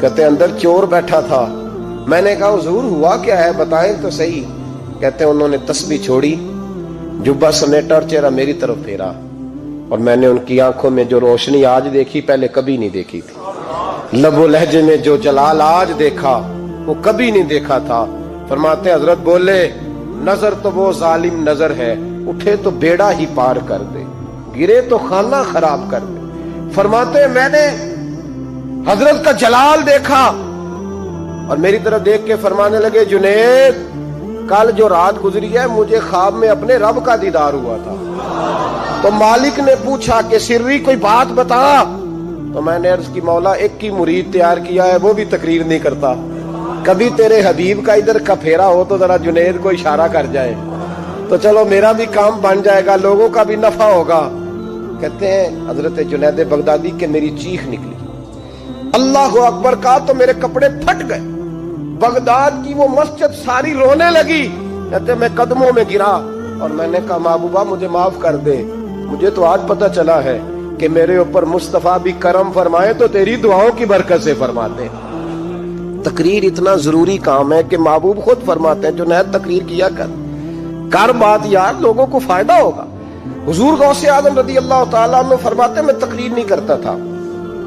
کہتے اندر چور بیٹھا تھا. میں نے کہا حضور ہوا کیا ہے بتائیں تو صحیح. کہتے انہوں نے تسبیح چھوڑی, جبہ سمیٹا اور چہرہ میری طرف پھیرا, اور میں نے ان کی آنکھوں میں جو روشنی آج دیکھی پہلے کبھی نہیں دیکھی تھی. لب و لہجے میں جو جلال آج دیکھا وہ کبھی نہیں دیکھا تھا. فرماتے حضرت بولے نظر تو وہ ظالم نظر ہے, اٹھے تو بیڑا ہی پار کر دے, گرے تو خانہ خراب کر دے. فرماتے میں نے حضرت کا جلال دیکھا اور میری طرف دیکھ کے فرمانے لگے جنید کل جو رات گزری ہے مجھے خواب میں اپنے رب کا دیدار ہوا تھا. تو مالک نے پوچھا کہ سری کوئی بات بتا. تو میں نے عرض کی مولا ایک کی مرید تیار کیا ہے, وہ بھی تقریر نہیں کرتا. کبھی تیرے حبیب کا ادھر کا پھیرا ہو تو ذرا جنید کو اشارہ کر جائے تو چلو میرا بھی کام بن جائے گا, لوگوں کا بھی نفع ہوگا. کہتے ہیں حضرت جنید بغدادی کہ میری چیخ نکلی, اللہ اکبر کا, تو میرے کپڑے پھٹ گئے. بغداد کی وہ مسجد ساری رونے لگی. کہتے میں قدموں میں گرا اور میں نے کہا محبوبہ مجھے معاف کر دے, مجھے تو آج پتہ چلا ہے کہ میرے اوپر مصطفیٰ بھی کرم فرمائے تو تیری دعاؤں کی برکت سے فرماتے. تقریر اتنا ضروری کام ہے کہ محبوب خود فرماتے ہیں جنید تقریر کیا کر بات یار, لوگوں کو فائدہ ہوگا. حضور غوث اعظم رضی اللہ تعالیٰ عنہ فرماتے میں تقریر نہیں کرتا تھا,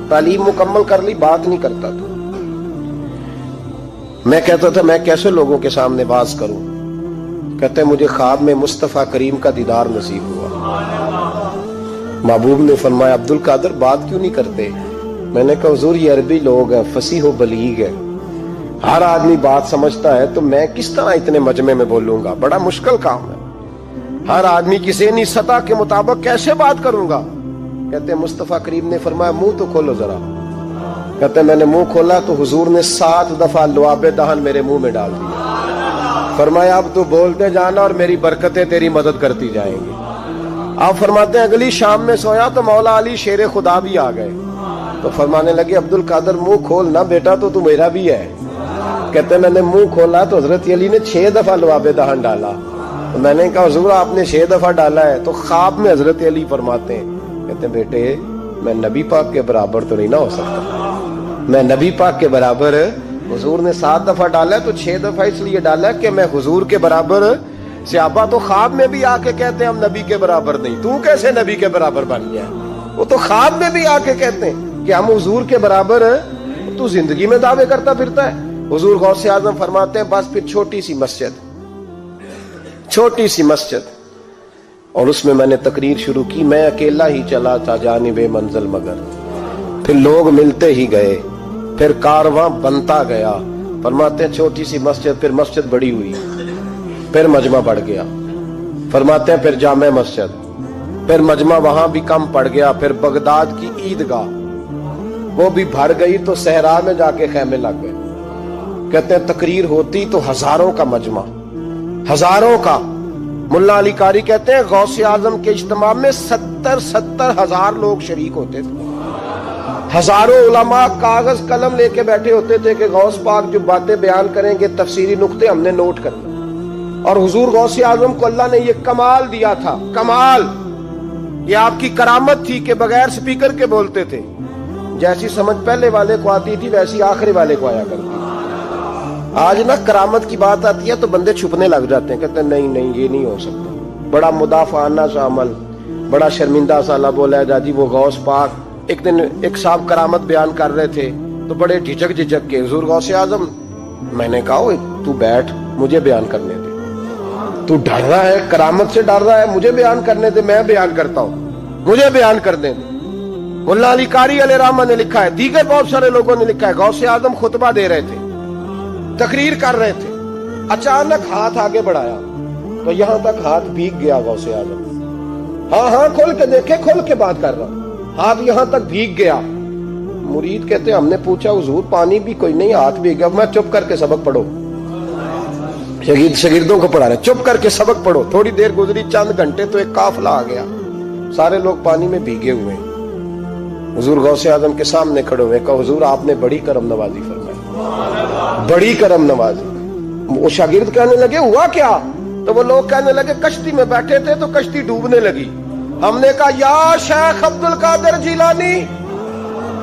تعلیم مکمل کر لی بات نہیں کرتا تھا. میں کہتا تھا میں کیسے لوگوں کے سامنے باز کروں. کہتے مجھے خواب میں مصطفیٰ کریم کا دیدار نصیب ہوا. محبوب نے فرمایا عبد القادر بات کیوں نہیں کرتے. میں نے کہا حضور یہ عربی لوگ ہیں, فصیح و بلیغ ہے, ہر آدمی بات سمجھتا ہے, تو میں کس طرح اتنے مجمع میں بولوں گا, بڑا مشکل کام ہے. ہر آدمی کی ذہنی سطح کے مطابق کیسے بات کروں گا. کہتے مصطفیٰ کریم نے فرمایا منہ تو کھولو ذرا. کہتے میں نے منہ کھولا تو حضور نے 7 دفعہ لعاب دہن میرے منہ میں ڈال دیا. فرمایا اب تو بولتے جانا اور میری برکتیں تیری مدد کرتی جائیں گی. آپ فرماتے ہیں اگلی شام میں سویا تو مولا علی شیر خدا بھی آ گئے. تو فرمانے لگے عبد القادر منہ کھول نا بیٹا, تو میرا بھی ہے. کہتے میں نے منہ کھولا تو حضرت علی نے 6 دفعہ لعاب دہن ڈالا. تو میں نے کہا حضور آپ نے 6 دفعہ ڈالا ہے. تو خواب میں حضرت علی فرماتے ہیں کہتے بیٹے میں نبی پاک کے برابر تو نہیں نہ ہو سکتا, میں نبی پاک کے برابر, حضور نے 7 دفعہ ڈالا ہے تو 6 دفعہ اس لیے ڈالا ہے کہ میں حضور کے برابر. صحابہ تو خواب میں بھی آ کے کہتے ہیں ہم نبی کے برابر نہیں, تو کیسے نبی کے برابر بن گیا. وہ تو خواب میں بھی آ کے کہتے ہیں کہ ہم حضور کے برابر, تو زندگی میں دعوے کرتا پھرتا ہے. حضور غوث اعظم فرماتے ہیں بس پھر چھوٹی سی مسجد, اور اس میں نے تقریر شروع کی. میں اکیلا ہی چلا تھا جانب منزل مگر, پھر لوگ ملتے ہی گئے, پھر کارواں بنتا گیا. فرماتے ہیں چھوٹی سی مسجد, پھر مسجد بڑی ہوئی, پھر مجمع بڑھ گیا. فرماتے ہیں پھر جامع مسجد, پھر مجمع وہاں بھی کم پڑ گیا. پھر بغداد کی عیدگاہ وہ بھی بھر گئی تو صحرا میں جا کے خیمے لگ گئے. کہتے ہیں تقریر ہوتی تو ہزاروں کا مجمع, ہزاروں کا. ملا علی قاری کہتے ہیں غوث اعظم کے اجتماع میں 70 ہزار لوگ شریک ہوتے تھے. ہزاروں علماء کاغذ قلم لے کے بیٹھے ہوتے تھے کہ غوث پاک جو باتیں بیان کریں گے تفسیری نقطے ہم نے نوٹ کرنے. اور حضور غوث اعظم کو اللہ نے یہ کمال دیا تھا, کمال, یہ آپ کی کرامت تھی کہ بغیر سپیکر کے بولتے تھے. جیسی سمجھ پہلے والے کو آتی تھی ویسی آخری والے کو آیا کرتی. آج نا کرامت کی بات آتی ہے تو بندے چھپنے لگ جاتے ہیں, کہتے ہیں نہیں یہ نہیں ہو سکتا. بڑا مدافعانہ سا عمل, بڑا شرمندہ سا لب و لہجہ. جی وہ غوث پاک, ایک دن ایک صاحب کرامت بیان کر رہے تھے تو بڑے جھجک کے حضور غوث اعظم. میں نے کہا تو بیٹھ, مجھے بیان کرنے دے. تو ڈر رہا ہے, کرامت سے ڈر رہا ہے, مجھے بیان کرنے دے, میں بیان کرتا ہوں, مجھے بیان کرنے دے. ملا علی قاری علیہ رحمہ نے لکھا ہے, دیگر بہت سارے لوگوں نے لکھا ہے, غوث اعظم خطبہ دے رہے تھے, تقریر کر رہے تھے, اچانک ہاتھ آگے بڑھایا تو یہاں تک ہاتھ بھیگ گیا غوث اعظم. ہاں کھول کے دیکھے, کھول کے بات کر رہا, ہاتھ یہاں تک بھیگ گیا. مرید کہتے ہم نے پوچھا حضور پانی بھی کوئی نہیں, ہاتھ بھیگ گیا. میں چپ کر کے سبق پڑھو, شاگردوں کو پڑھا رہے, چپ کر کے سبق پڑھو. تھوڑی دیر گزری, چند گھنٹے تو ایک قافلہ آ گیا, سارے لوگ پانی میں بھیگے ہوئے. حضور غوث اعظم کے سامنے کھڑے ہوئے, کہا حضور آپ نے بڑی کرم نوازی فرمائی, بڑی کرم نوازی. وہ شاگرد کہنے لگے ہوا کیا؟ تو وہ لوگ کہنے لگے کشتی میں بیٹھے تھے تو کشتی ڈوبنے لگی. ہم نے کہا یا شیخ عبد القادر جیلانی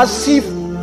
80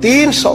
300,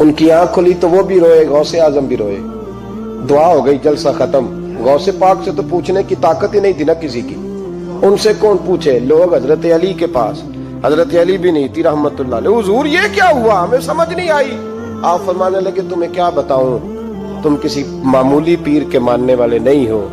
ان کی آنکھ کھلی تو وہ بھی روئے، غوث اعظم بھی روئے، دعا ہو گئی، جلسہ ختم۔ غوث پاک سے تو پوچھنے کی طاقت ہی نہیں تھی نا کسی کی، ان سے کون پوچھے؟ لوگ حضرت علی کے پاس، حضرت علی بھی نہیں تھی رحمت اللہ علیہ، حضور یہ کیا ہوا، ہمیں سمجھ نہیں آئی۔ آپ فرمانے لگے تمہیں کیا بتاؤں، تم کسی معمولی پیر کے ماننے والے نہیں ہو،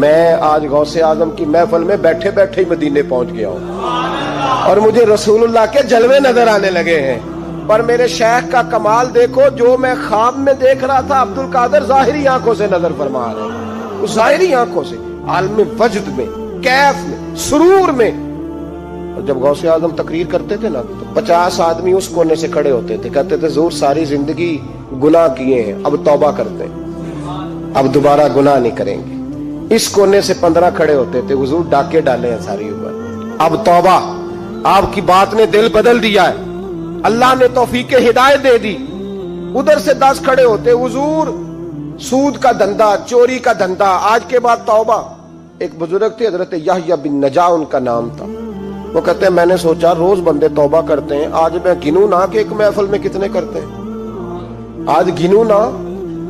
میں آج غوث اعظم کی محفل میں بیٹھے بیٹھے ہی مدینے پہنچ گیا ہوں اور مجھے رسول اللہ کے جلوے نظر آنے لگے ہیں، پر میرے شیخ کا کمال دیکھو، جو میں خواب میں دیکھ رہا تھا عبد القادر ظاہری آنکھوں سے نظر فرما رہے ہیں، ظاہری آنکھوں سے، عالم وجد میں، کیف میں، سرور میں۔ اور جب غوث اعظم تقریر کرتے تھے نا تو 50 آدمی اس کونے سے کھڑے ہوتے تھے، کہتے تھے حضور ساری زندگی گناہ کیے ہیں، اب توبہ کرتے ہیں، اب دوبارہ گناہ نہیں کریں گے۔ اس کونے سے 15 کھڑے ہوتے تھے، حضور ڈاکے ڈالے ہیں ساری عمر، اب توبہ، آپ کی بات نے دل بدل دیا ہے، اللہ نے توفیق ہدایت دے دی۔ ادھر سے 10 کھڑے ہوتے، حضور سود کا دھندا، چوری کا دھندا، آج کے بعد توبہ۔ ایک بزرگ تھے حضرت یحییٰ بن نجا ان کا نام تھا، وہ کہتے ہیں میں نے سوچا روز بندے توبہ کرتے ہیں، آج میں گنوں نہ کہ ایک محفل میں کتنے کرتے ہیں، آج گنوں نہ۔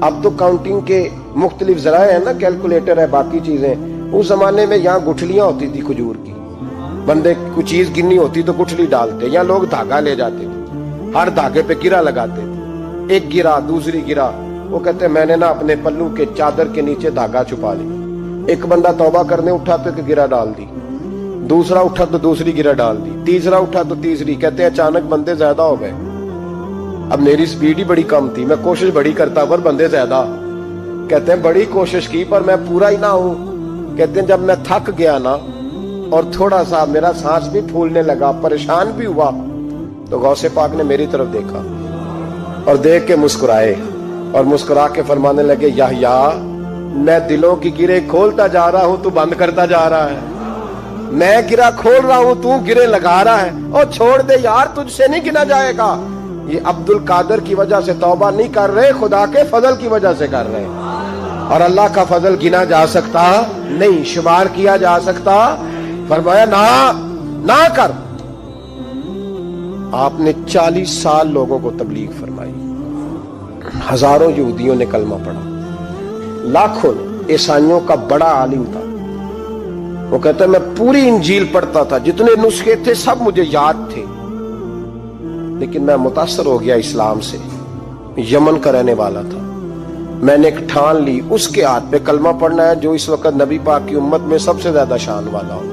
اب تو کاؤنٹنگ کے مختلف ذرائع ہیں نا، کیلکولیٹر ہے، باقی چیزیں۔ اس زمانے میں یہاں گٹھلیاں ہوتی تھی کھجور کی، بندے کوئی چیز گننی ہوتی تو گٹھلی ڈالتے، یا لوگ دھاگا لے جاتے تھے، ہر دھاگے پہ گرا لگاتے تھے، ایک گرا دوسری گرا۔ وہ کہتے ہیں میں نے نا اپنے پلو کے چادر کے نیچے دھاگا چھپا لی، ایک بندہ توبہ کرنے اٹھا تو ایک گرا ڈال دی، دوسرا اٹھا تو دوسری گرا ڈال دی، تیسرا اٹھا تو تیسری۔ کہتے ہیں اچانک بندے زیادہ ہو گئے، اب میری سپیڈ ہی بڑی کم تھی، میں کوشش بڑی کرتا پر بندے زیادہ۔ کہتے ہیں بڑی کوشش کی پر میں پورا ہی نہ ہوں۔ کہتے ہیں جب میں تھک گیا نا اور تھوڑا سا میرا سانس بھی پھولنے لگا، پریشان بھی ہوا، تو غوث پاک نے میری طرف دیکھا اور دیکھ کے مسکرائے اور مسکرا کے فرمانے لگے یحییٰ میں دلوں کی گرے کھولتا جا رہا ہوں، تو بند کرتا جا رہا ہے، میں گرا کھول رہا ہوں، تو گرے لگا رہا ہے، اور چھوڑ دے یار، تجھ سے نہیں گنا جائے گا۔ یہ عبد القادر کی وجہ سے توبہ نہیں کر رہے، خدا کے فضل کی وجہ سے کر رہے ہیں، اور اللہ کا فضل گنا جا سکتا نہیں، شمار کیا جا سکتا۔ فرمایا نہ کر۔ آپ نے 40 سال لوگوں کو تبلیغ فرمائی، ہزاروں یہودیوں نے کلمہ پڑھا، لاکھوں نے، عیسائیوں کا بڑا عالم تھا۔ وہ کہتا ہے میں پوری انجیل پڑھتا تھا، جتنے نسخے تھے سب مجھے یاد تھے، لیکن میں متاثر ہو گیا اسلام سے۔ یمن کا رہنے والا تھا، میں نے ایک ٹھان لی، اس کے ہاتھ پہ کلمہ پڑھنا ہے جو اس وقت نبی پاک کی امت میں سب سے زیادہ شان والا ہو۔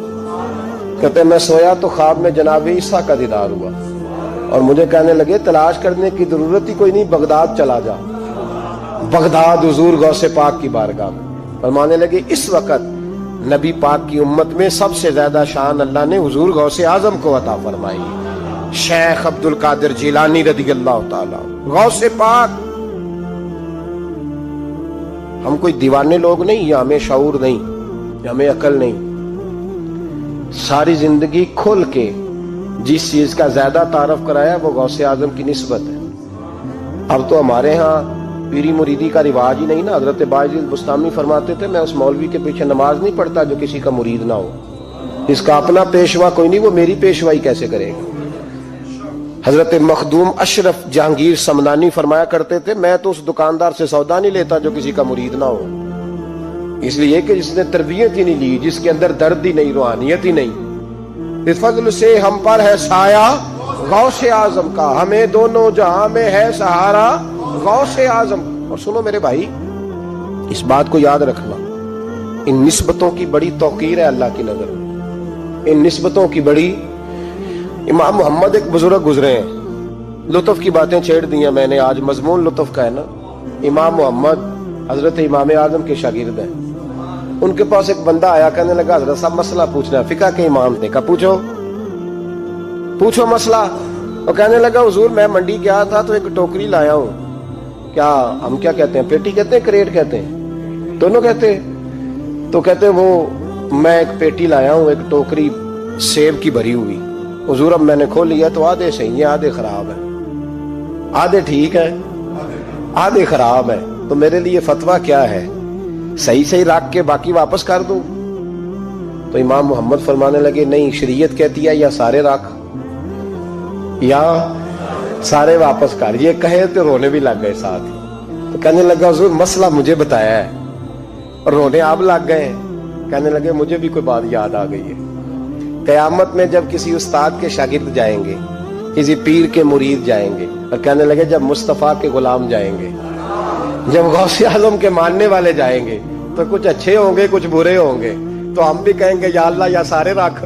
کہتے ہیں میں سویا تو خواب میں جناب عیسیٰ کا دیدار ہوا، اور مجھے کہنے لگے تلاش کرنے کی ضرورت ہی کوئی نہیں، بغداد چلا جا۔ بغداد حضور غوث پاک کی بارگاہ میں فرمانے لگے اس وقت نبی پاک کی امت میں سب سے زیادہ شان اللہ نے حضور غوث اعظم کو عطا فرمائی، شیخ عبد القادر جیلانی رضی اللہ تعالی غوث پاک۔ ہم کوئی دیوانے لوگ نہیں، یا ہمیں شعور نہیں، یا ہمیں عقل نہیں، ساری زندگی کھل کے جس چیز کا زیادہ تعارف کرایا وہ غوث اعظم کی نسبت ہے۔ اب تو ہمارے ہاں پیری مریدی کا رواج ہی نہیں نا۔ حضرت باعث بستامی فرماتے تھے میں اس مولوی کے پیچھے نماز نہیں پڑھتا جو کسی کا مرید نہ ہو، اس کا اپنا پیشوا کوئی نہیں، وہ میری پیشوائی کیسے کرے گا۔ حضرت مخدوم اشرف جہانگیر سمنانی فرمایا کرتے تھے میں تو اس دکاندار سے سودا نہیں لیتا جو کسی کا مرید نہ ہو، اس لیے کہ جس نے تربیت ہی نہیں لی، جس کے اندر درد ہی نہیں، روحانیت ہی نہیں۔ اس فضل سے ہم پر ہے سایہ غوث اعظم کا، ہمیں دونوں جہاں میں ہے سہارا غوث اعظم۔ اور سنو میرے بھائی، اس بات کو یاد رکھنا، ان نسبتوں کی بڑی توقیر ہے اللہ کی نظر میں، ان نسبتوں کی بڑی۔ امام محمد ایک بزرگ گزرے ہیں، لطف کی باتیں چھیڑ دی ہیں میں نے، آج مضمون لطف کا ہے نا۔ امام محمد حضرت امام اعظم کے شاگرد ہیں، ان کے پاس ایک بندہ آیا، کہنے لگا حضرت صاحب مسئلہ پوچھنا ہے، فقہ کے امام نے کہا پوچھو مسئلہ۔ وہ کہنے لگا حضور میں منڈی گیا تھا تو ایک ٹوکری لایا ہوں، کیا ہم کیا کہتے ہیں، پیٹی کہتے ہیں کریٹ کہتے ہیں، دونوں کہتے ہیں؟ تو کہتے ہیں وہ میں ایک پیٹی لایا ہوں، ایک ٹوکری سیب کی بھری ہوئی، حضور اب میں نے کھول لیا تو آدھے صحیح ہیں آدھے خراب ہیں، آدھے ٹھیک ہے آدھے خراب ہے، تو میرے لیے فتویٰ کیا ہے، صحیح رکھ کے باقی واپس کر دوں؟ تو امام محمد فرمانے لگے نہیں، شریعت کہتی ہے یا سارے رکھ یا سارے واپس کر. یہ کہے تو رونے بھی لگ گئے ساتھ ہی. تو کہنے لگا حضور مسئلہ مجھے بتایا ہے. اور رونے آپ لگ گئے. کہنے لگے مجھے بھی کوئی بات یاد آ گئی ہے. قیامت میں جب کسی استاد کے شاگرد جائیں گے, کسی پیر کے مرید جائیں گے, اور کہنے لگے جب مصطفیٰ کے غلام جائیں گے, جب غوث اعظم کے ماننے والے جائیں گے, تو کچھ اچھے ہوں گے کچھ برے ہوں گے. تو ہم بھی کہیں گے یا اللہ یا سارے رکھ,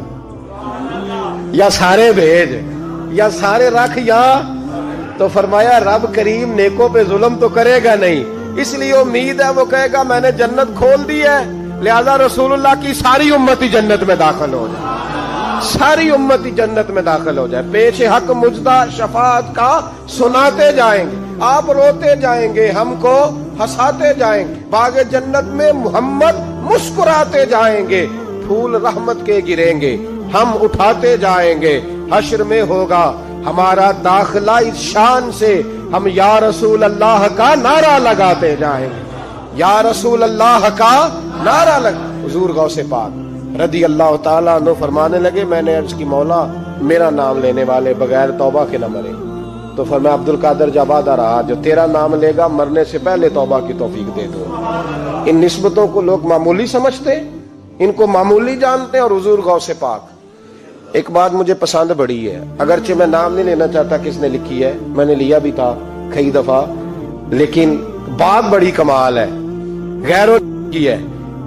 یا سارے بھیج, یا سارے رکھ, یا. تو فرمایا رب کریم نیکوں پہ ظلم تو کرے گا نہیں, اس لیے امید ہے وہ کہے گا میں نے جنت کھول دی ہے, لہذا رسول اللہ کی ساری امتی جنت میں داخل ہو جائے, ساری امتی جنت میں داخل ہو جائے. پیش حق مجدہ شفاعت کا سناتے جائیں گے, آپ روتے جائیں گے, ہم کو ہنساتے جائیں گے, باغ جنت میں محمد مسکراتے جائیں گے, پھول رحمت کے گریں گے, ہم اٹھاتے جائیں گے. حشر میں ہوگا ہمارا داخلہ اس شان سے, ہم یا رسول اللہ کا نعرہ لگاتے جائیں گے, یا رسول اللہ کا نعرہ لگا. حضور غوث پاک رضی اللہ تعالیٰ عنہ فرمانے لگے, میں نے عرض کی مولا میرا نام لینے والے بغیر توبہ کے نہ مرے. تو فرمایا عبد القادر جواد آ رہا, جو تیرا نام لے گا مرنے سے پہلے توبہ کی توفیق دے دو. ان نسبتوں کو لوگ معمولی سمجھتے, ان کو معمولی جانتے ہیں. اور حضور غوث پاک ایک بات مجھے پسند بڑی ہے, اگرچہ میں نام نہیں لینا چاہتا کس نے لکھی ہے, میں نے لیا بھی تھا کئی دفعہ, لیکن بات بڑی کمال ہے, غیروں کی ہے.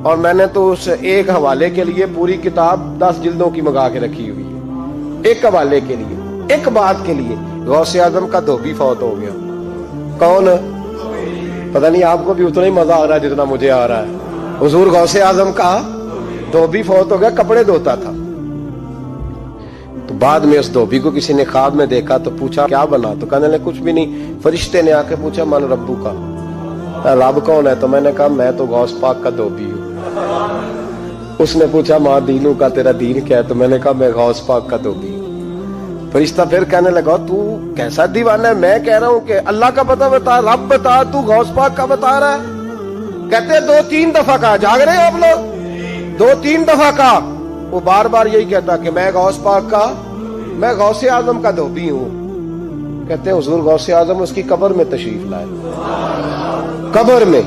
اور میں نے تو اس ایک حوالے کے لیے پوری کتاب 10 جلدوں کی منگا کے رکھی ہوئی ہے, ایک حوالے کے لیے, ایک بات کے لیے. غوث اعظم کا دھوبی فوت ہو گیا. کون؟ پتہ نہیں آپ کو بھی اتنا ہی مزہ آ رہا ہے جتنا مجھے آ رہا ہے. حضور غوث اعظم کا دھوبی فوت ہو گیا, کپڑے دھوتا تھا. تو بعد میں اس دھوبی کو کسی نے خواب میں دیکھا تو پوچھا کیا بنا, تو کہنے لگے کچھ بھی نہیں. فرشتے نے آ کے پوچھا من ربو کا, رب کون ہے؟ تو میں نے کہا میں تو غوث پاک کا دھوبی ہوں. اس نے پوچھا ماں دینوں کا تیرا دین کیا ہے؟ تو میں نے کہا میں غوث پاک کا دھوبی ہوں. فرشتہ پھر کہنے لگا تو کیسا دیوانہ ہے, میں کہہ رہا ہوں کہ اللہ کا پتہ بتا, رب بتا, تو غوث پاک کا بتا رہا ہے. کہتے 2-3 دفعہ کہا, جاگ رہے ہیں آپ لوگ؟ 2-3 دفعہ کہا. وہ بار بار یہی کہتا کہ میں غوث پاک کا, میں غوث اعظم کا دھوبی ہوں. کہتے ہیں حضور غوث اعظم اس کی قبر میں تشریف لائے. قبر میں,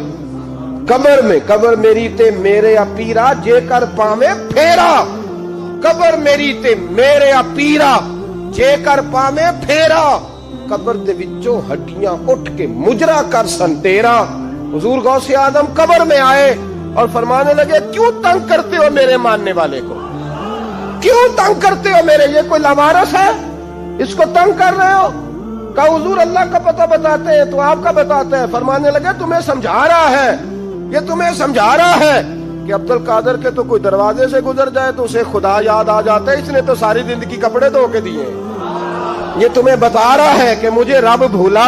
قبر میں, قبر میری تے میرے پیرا جے کر پاویں پھیرا, قبر میری تے میرے پیرا جے کر پاویں پھیرا, قبر دے وچوں ہڈیاں اٹھ کے مجرا کر سن تیرا. حضور غوث اعظم قبر میں آئے اور فرمانے لگے کیوں تنگ کرتے ہو میرے ماننے والے کو, کیوں تنگ کرتے ہو میرے, یہ کوئی لوارث ہے اس کو تنگ کر رہے ہو؟ کہا حضور اللہ کا پتہ بتاتے ہیں تو آپ کا بتاتے ہیں. فرمانے لگے تمہیں سمجھا رہا ہے, یہ تمہیں سمجھا رہا ہے کہ عبد القادر کے تو کوئی دروازے سے گزر جائے تو اسے خدا یاد آ جاتا ہے, اس نے تو ساری زندگی کپڑے دھو کے دیے. یہ تمہیں بتا رہا ہے کہ مجھے رب بھولا,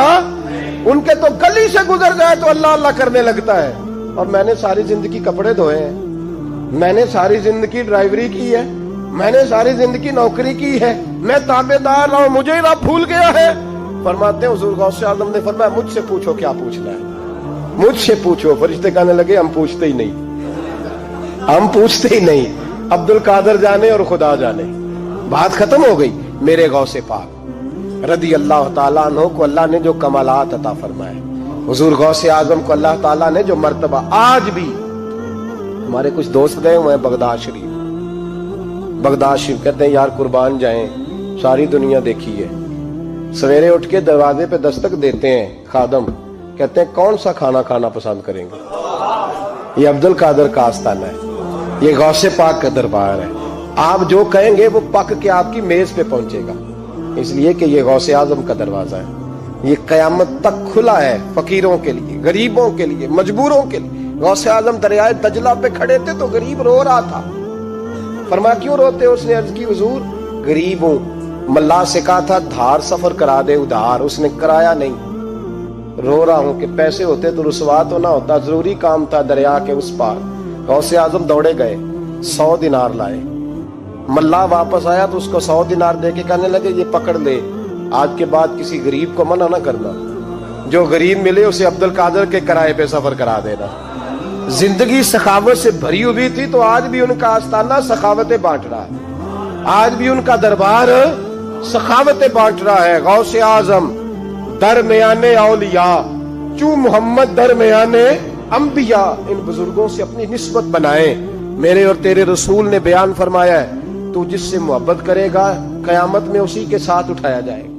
ان کے تو گلی سے گزر جائے تو اللہ اللہ کرنے لگتا ہے, اور میں نے ساری زندگی کپڑے دھوئے ہیں, میں نے ساری زندگی ڈرائیوری کی ہے, میں نے ساری زندگی نوکری کی ہے, میں تابع دار رہا ہوں, مجھے ہی رب بھول گیا ہے. فرماتے ہیں حضور غوث اعظم نے فرمایا مجھ سے پوچھو کیا پوچھنا ہے, مجھ سے پوچھو. فرشتے کہنے لگے ہم پوچھتے ہی نہیں, ہم پوچھتے ہی نہیں, عبد القادر جانے اور خدا جانے. بات ختم ہو گئی. میرے غوث پاک رضی اللہ تعالیٰ عنہ کو اللہ نے جو کمالات عطا فرمائے, حضور غوث اعظم کو اللہ تعالیٰ نے جو مرتبہ, آج بھی ہمارے کچھ دوست گئے ہوئے ہیں بغداد شریف, بغداد شریف کہتے ہیں یار قربان جائیں, ساری دنیا دیکھی ہے, سویرے اٹھ کے دروازے پہ دستک دیتے ہیں خادم, کہتے ہیں کون سا کھانا کھانا پسند کریں گے؟ یہ عبد القادر کا آستانہ ہے, یہ غوث پاک کا دربار ہے. آپ جو کہیں گے وہ پک کے آپ کی میز پہ پہنچے گا, اس لیے کہ یہ غوث اعظم کا دروازہ ہے. یہ قیامت تک کھلا ہے فقیروں کے لیے, غریبوں کے لیے, مجبوروں کے لیے. غوث اعظم دریائے دجلہ پہ کھڑے تھے تو غریب رو رہا تھا. فرمایا کیوں روتے؟ اس نے عرض کی حضور غریب ہوں, ملا سے کہا تھا دھار سفر کرا دے ادھار, اس نے کرایا نہیں, رو رہا ہوں کہ پیسے ہوتے تو رسوا تو نہ ہوتا, ضروری کام تھا دریا کے اس پار. غوث اعظم دوڑے گئے, 100 دینار لائے. ملا واپس آیا تو اس کو 100 دینار دے کے کہنے لگے یہ پکڑ لے, آج کے بعد کسی غریب کو منع نہ کرنا, جو غریب ملے اسے عبد القادر کے کرائے پہ سفر کرا دینا. زندگی سخاوت سے بھری ہوئی تھی تو آج بھی ان کا آستانہ سخاوتیں بانٹ رہا ہے, آج بھی ان کا دربار سخاوتیں بانٹ رہا ہے. غوث اعظم درمیانے اولیاء، چوں محمد درمیانے انبیاء، ان بزرگوں سے اپنی نسبت بنائیں۔ میرے اور تیرے رسول نے بیان فرمایا ہے تو جس سے محبت کرے گا قیامت میں اسی کے ساتھ اٹھایا جائے گا۔